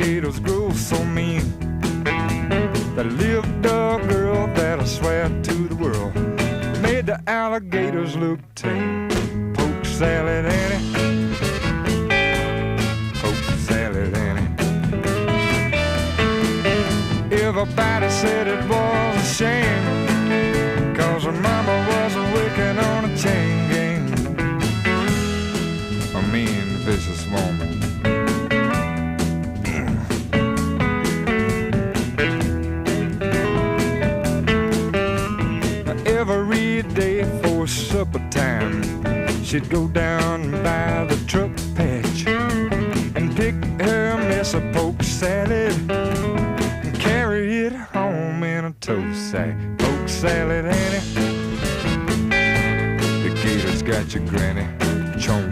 alligators grow so mean. There lived a girl that I swear to the world made the alligators look tame. Poke salad Annie, poke salad Annie. Everybody said it was a shame, 'cause her mama wasn't working on a chain gang. A mean, vicious woman. Every day for supper time, she'd go down by the truck patch and pick her mess of poke salad and carry it home in a tow sack. Poke salad Annie, the gator's got your granny chomp.